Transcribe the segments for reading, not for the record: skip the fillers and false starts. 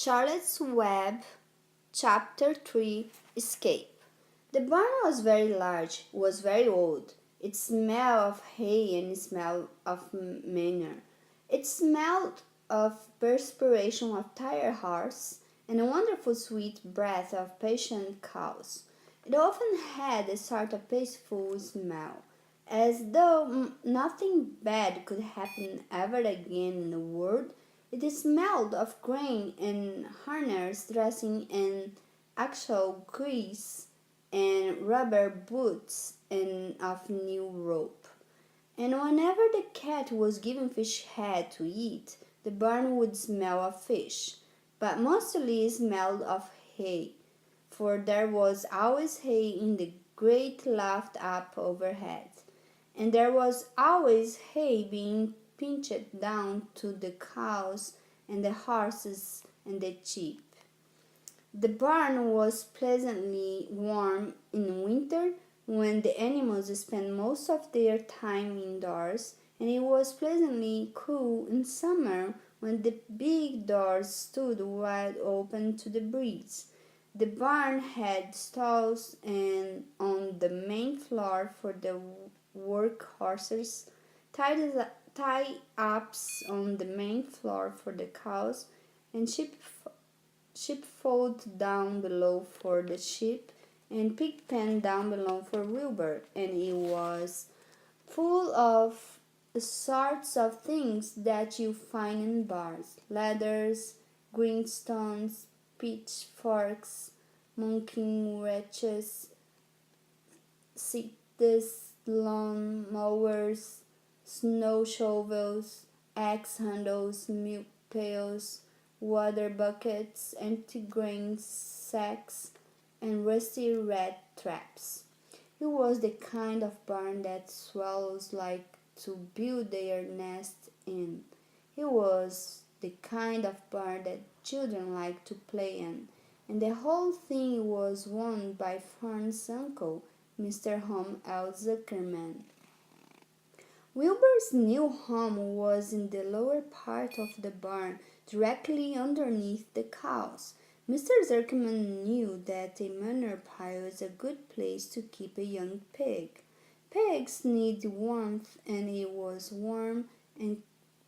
Charlotte's Web, Chapter 3 Escape. The barn was very large, was very old. It smelled of hay and smelled of manure. It smelled of perspiration of tired horses and a wonderful sweet breath of patient cows. It often had a sort of peaceful smell, as though nothing bad could happen ever again in the world. It smelled of grain and harness dressing and actual grease and rubber boots and of new rope. And whenever the cat was given fish head to eat, the barn would smell of fish, but mostly smelled of hay, for there was always hay in the great loft up overhead, and there was always hay being pinched down to the cows and the horses and the sheep. The barn was pleasantly warm in winter when the animals spent most of their time indoors, and it was pleasantly cool in summer when the big doors stood wide open to the breeze. The barn had stalls and on the main floor for the work horses, tie-ups on the main floor for the cows, and sheepfold down below for the sheep, and pig pen down below for Wilbur, and it was full of sorts of things that you find in bars: ladders, grindstones, pitchforks, monkey wrenches, scythes, lawn mowers, snow shovels, axe handles, milk pails, water buckets, empty grain sacks, and rusty rat traps. It was the kind of barn that swallows like to build their nest in. It was the kind of barn that children like to play in, and the whole thing was owned by Fern's uncle, Mr. Hom L. Zuckerman. Wilbur's new home was in the lower part of the barn, directly underneath the cows. Mr. Zuckerman knew that a manure pile is a good place to keep a young pig. Pigs need warmth, and it was warm and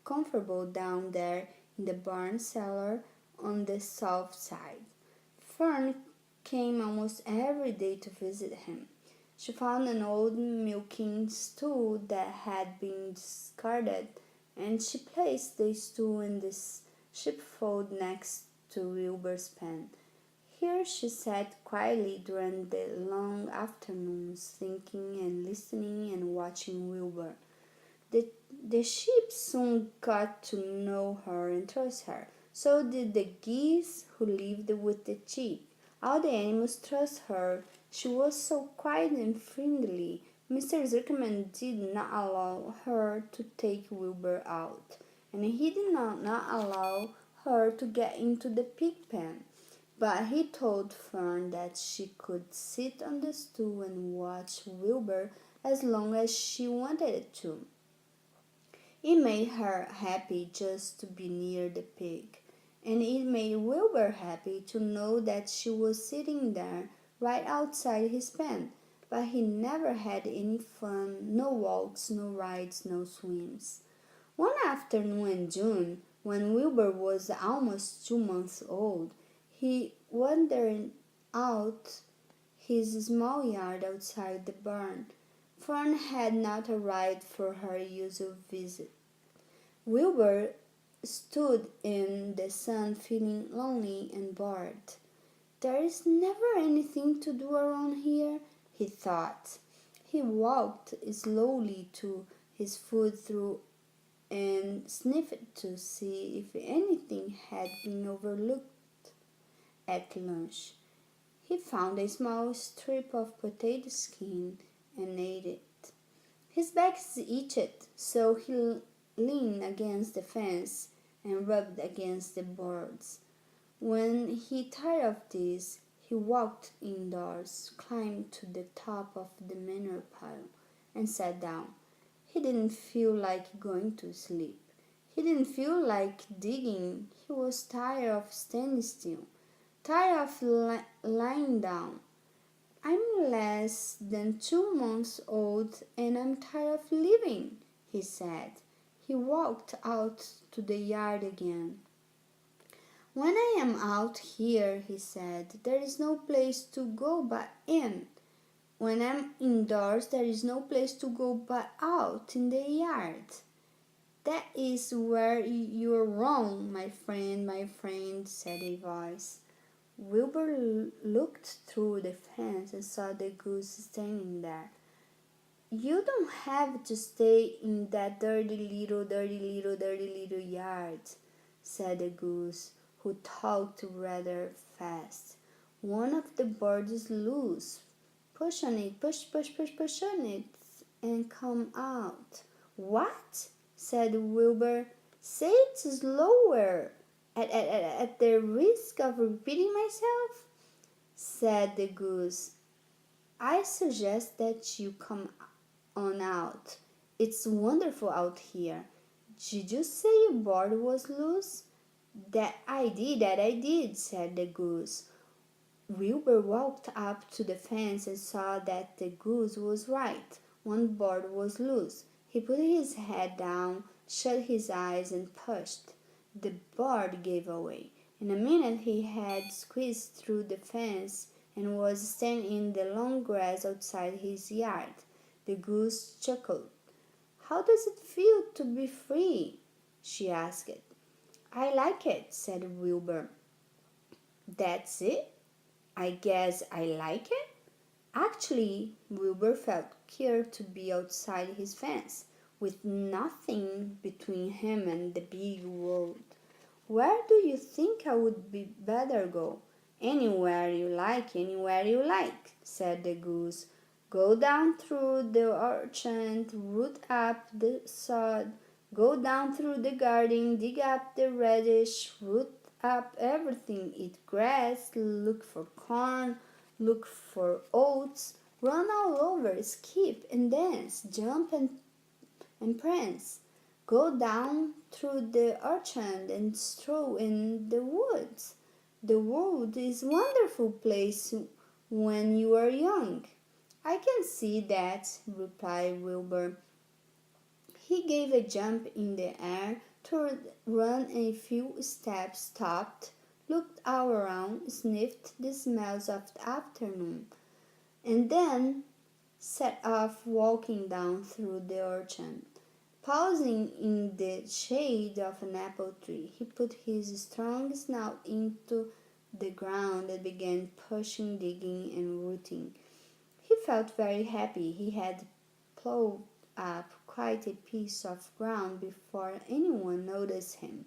comfortable down there in the barn cellar on the south side. Fern came almost every day to visit him. She found an old milking stool that had been discarded, and she placed the stool in the sheepfold next to Wilbur's pen. Here she sat quietly during the long afternoons, thinking and listening and watching Wilbur. The sheep soon got to know her and trust her. So did the geese who lived with the sheep. All the animals trust her. She was so quiet and friendly. Mr. Zuckerman did not allow her to take Wilbur out, and he did not allow her to get into the pig pen. But he told Fern that she could sit on the stool and watch Wilbur as long as she wanted to. It made her happy just to be near the pig, and it made Wilbur happy to know that she was sitting there right outside his pen. But he never had any fun, no walks, no rides, no swims. One afternoon in June, when Wilbur was almost 2 months old, he wandered out his small yard outside the barn. Fern had not arrived for her usual visit. Wilbur stood in the sun feeling lonely and bored. There is never anything to do around here, he thought. He walked slowly to his food through and sniffed to see if anything had been overlooked at lunch. He found a small strip of potato skin and ate it. His back itched, so he leaned against the fence and rubbed against the boards. When he tired of this, he walked indoors, climbed to the top of the manure pile, and sat down. He didn't feel like going to sleep. He didn't feel like digging. He was tired of standing still, tired of lying down. I'm less than 2 months old and I'm tired of living, he said. He walked out to the yard again. When I am out here, he said, there is no place to go but in. When I'm indoors, there is no place to go but out in the yard. That is where you're wrong, my friend, said a voice. Wilbur looked through the fence and saw the goose standing there. You don't have to stay in that dirty little yard, said the goose, who talked rather fast. One of the birds is loose. Push on it, push on it, and come out. What? Said Wilbur. Say it slower. At the risk of repeating myself, said the goose. I suggest that you come on out. It's wonderful out here. Did you say your board was loose? That I did, said the goose. Wilbur walked up to the fence and saw that the goose was right. One board was loose. He put his head down, shut his eyes, and pushed. The board gave away. In a minute he had squeezed through the fence and was standing in the long grass outside his yard. The goose chuckled. How does it feel to be free? She asked. I like it, said Wilbur. That's it? I guess I like it? Actually, Wilbur felt queer to be outside his fence, with nothing between him and the big world. Where do you think I would be better go? Anywhere you like, said the goose. Go down through the orchard, root up the sod, go down through the garden, dig up the radish, root up everything, eat grass, look for corn, look for oats, run all over, skip and dance, jump and prance. Go down through the orchard and stroll in the woods. The wood is a wonderful place when you are young. I can see that, replied Wilbur. He gave a jump in the air, to run a few steps, stopped, looked all around, sniffed the smells of the afternoon, and then set off walking down through the orchard. Pausing in the shade of an apple tree, he put his strong snout into the ground and began pushing, digging, and rooting. He felt very happy. He had plowed up quite a piece of ground before anyone noticed him.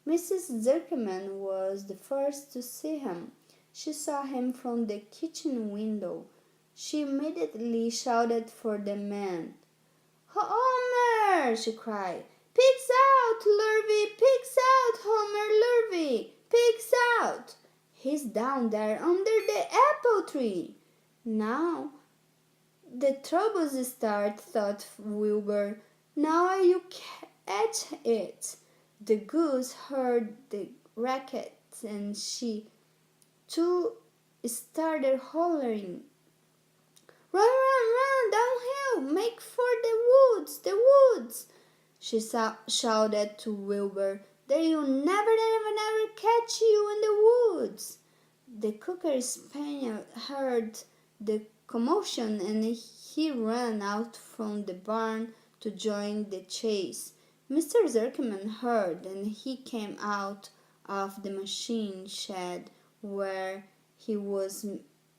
Mrs. Zuckerman was the first to see him. She saw him from the kitchen window. She immediately shouted for the man. Homer! She cried. Pigs out, Lurvy! Pigs out, Homer Lurvy! Pigs out! He's down there under the apple tree. Now the troubles start, thought Wilbur. Now you catch it. The goose heard the racket and she too started hollering. Run, downhill, make for the woods, she shouted to Wilbur. They'll never catch you in the woods. The cocker spaniel heard the commotion and he ran out from the barn to join the chase. Mr. Zuckerman heard and he came out of the machine shed where he was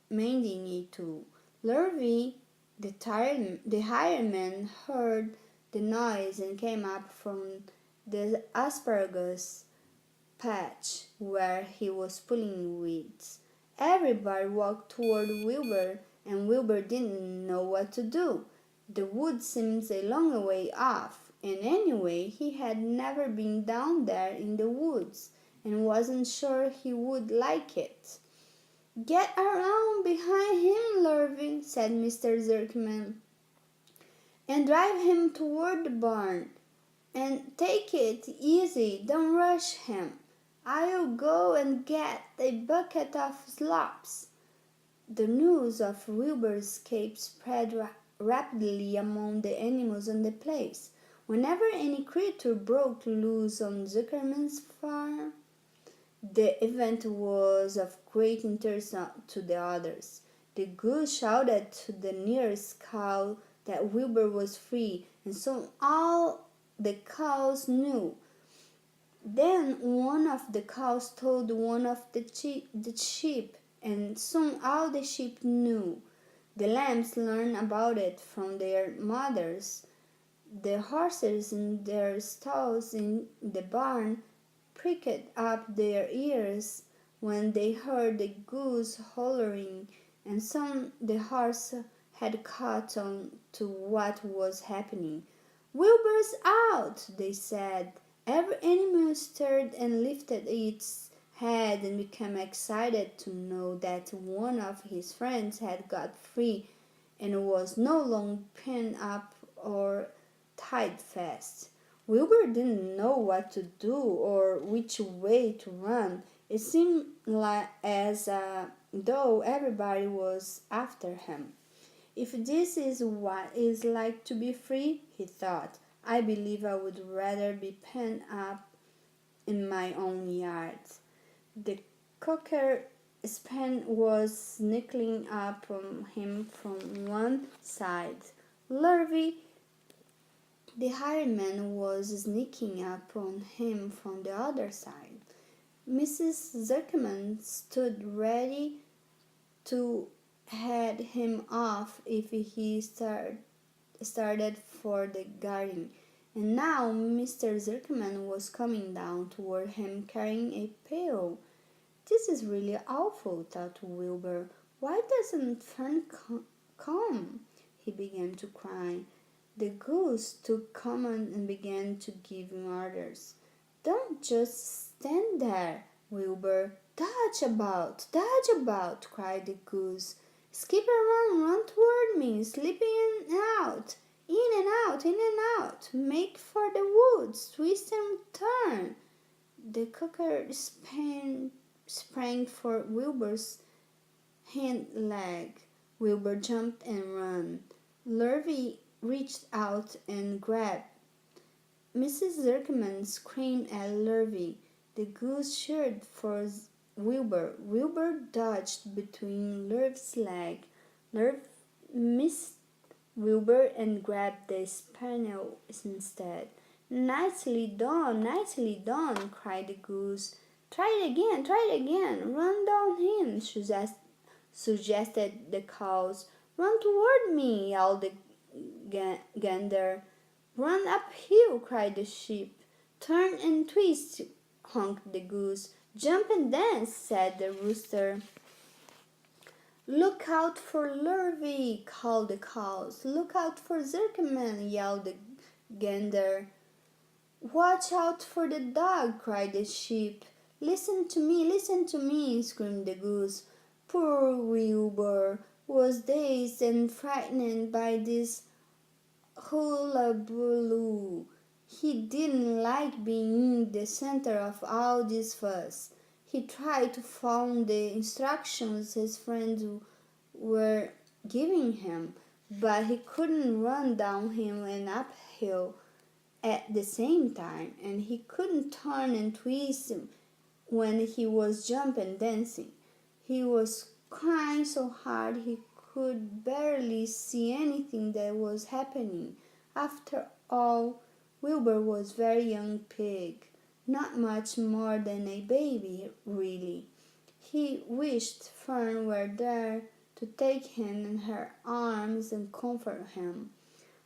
mending a tool. Lurvy, the hired man, heard the noise and came up from the asparagus patch where he was pulling weeds. Everybody walked toward Wilbur, and Wilbur didn't know what to do. The wood seemed a long way off, and anyway, he had never been down there in the woods and wasn't sure he would like it. Get around behind him, Lurvy, said Mr. Zuckerman, and drive him toward the barn. And take it easy, don't rush him. I'll go and get a bucket of slops. The news of Wilbur's escape spread rapidly among the animals on the place. Whenever any creature broke loose on Zuckerman's farm, the event was of great interest to the others. The goose shouted to the nearest cow that Wilbur was free, and soon all the cows knew. Then one of the cows told one of the sheep, and soon all the sheep knew. The lambs learned about it from their mothers. The horses in their stalls in the barn pricked up their ears when they heard the goose hollering, and soon the horse had caught on to what was happening. Wilbur's out, they said. Every animal stirred and lifted its head and became excited to know that one of his friends had got free and was no longer penned up or tied fast. Wilbur didn't know what to do or which way to run. It seemed as though everybody was after him. If this is what it's like to be free, he thought, I believe I would rather be penned up in my own yard. The cocker span was sneaking up on him from one side. Lurvy, the hired man, was sneaking up on him from the other side. Mrs. Zuckerman stood ready to head him off if he started for the garden. And now Mr. Zuckerman was coming down toward him carrying a pail. This is really awful, thought Wilbur. Why doesn't Fern come? He began to cry. The goose took command and began to give him orders. Don't just stand there, Wilbur. Dodge about, cried the goose. Skip around, run toward me, slip in and out, in and out, in and out. Make for the woods, twist and turn. The cocker sprang for Wilbur's hind leg. Wilbur jumped and ran. Lurvy reached out and grabbed. Mrs. Zuckerman screamed at Lurvy. The goose sheered for Wilbur. Wilbur dodged between Lurvy's leg. Lurvy missed Wilbur and grabbed the spaniel instead. Nicely done, cried the goose. Try it again, run down him, suggested the cows. Run toward me, yelled the gander. Run uphill, cried the sheep. Turn and twist, honked the goose. Jump and dance, said the rooster. Look out for Lurvy, called the cows. Look out for Zuckerman, yelled the gander. Watch out for the dog, cried the sheep. Listen to me, screamed the goose. Poor Wilbur was dazed and frightened by this hullabaloo. He didn't like being in the center of all this fuss. He tried to follow the instructions his friends were giving him, but he couldn't run downhill and uphill at the same time, and he couldn't turn and twist when he was jumping and dancing. He was crying so hard he could barely see anything that was happening. After all, Wilbur was a very young pig, not much more than a baby, really. He wished Fern were there to take him in her arms and comfort him.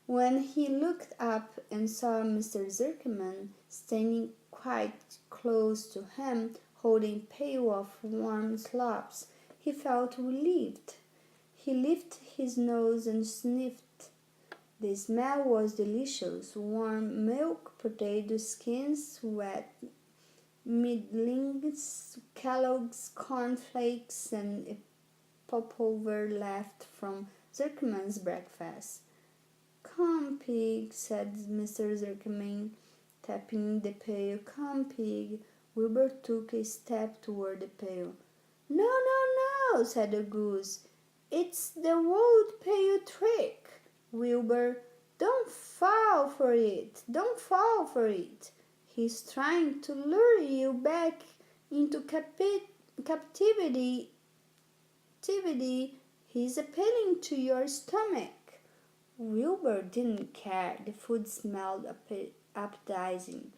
When he looked up and saw Mr. Zuckerman standing quite close to him, holding a pail of warm slops, he felt relieved. He lifted his nose and sniffed. The smell was delicious. Warm milk, potato skins, wet middlings, Kellogg's cornflakes, and a popover left from Zuckerman's breakfast. Come, pig, said Mr. Zuckerman. tapping the pail. "Come, pig." Wilbur took a step toward the pail. "No, no, no," said the goose. "It's the old pail trick, Wilbur. Don't fall for it. Don't fall for it. He's trying to lure you back into captivity. He's appealing to your stomach." Wilbur didn't care. The food smelled appetizing.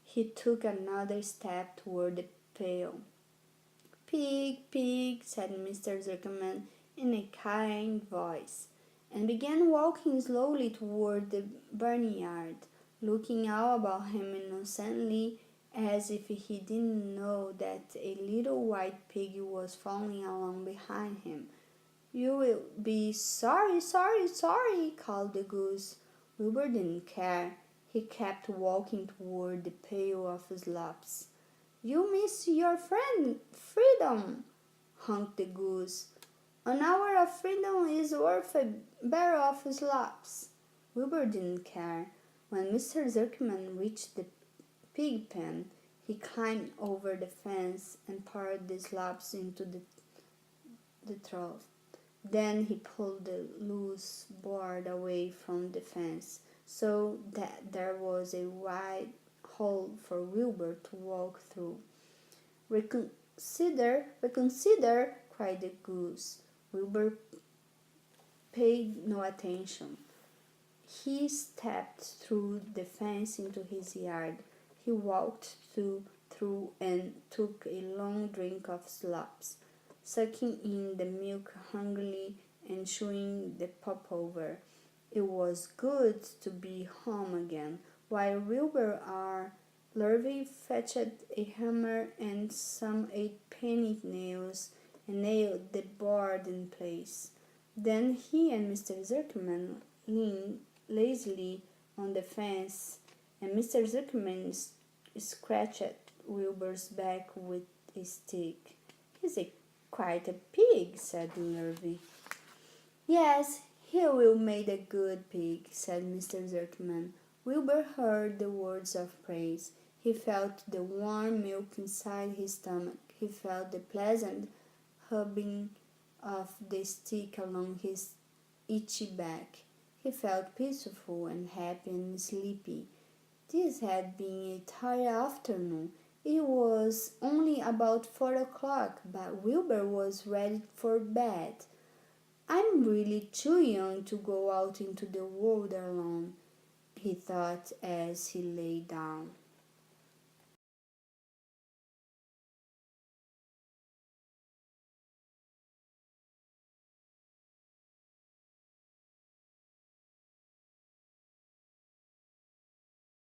He took another step toward the pail. "Pig, pig," said Mr. Zuckerman in a kind voice, and began walking slowly toward the barnyard, looking all about him innocently as if he didn't know that a little white pig was following along behind him. "You will be sorry, sorry, sorry," called the goose. Wilbur didn't care. He kept walking toward the pail of slops. "You miss your friend freedom," honked the goose. "An hour of freedom is worth a barrel of slops." Wilbur didn't care. When Mr. Zuckerman reached the pig pen, he climbed over the fence and poured the slops into the trough. Then he pulled the loose board away from the fence so that there was a wide hole for Wilbur to walk through. "Reconsider, reconsider," cried the goose. Wilbur paid no attention. He stepped through the fence into his yard. He walked through and took a long drink of slops, sucking in the milk hungrily and chewing the popover. It was good to be home again. While Wilbur R. Lurvy fetched a hammer and some 8-penny nails and nailed the board in place. Then he and Mr. Zuckerman leaned lazily on the fence, and Mr. Zuckerman scratched Wilbur's back with a stick. "He's quite a pig," said Lurvy. "Yes, he will make a good pig," said Mr. Zuckerman. Wilbur heard the words of praise. He felt the warm milk inside his stomach. He felt the pleasant rubbing of the stick along his itchy back. He felt peaceful and happy and sleepy. This had been a tired afternoon. It was only about 4 o'clock, but Wilbur was ready for bed. "I'm really too young to go out into the world alone," he thought as he lay down.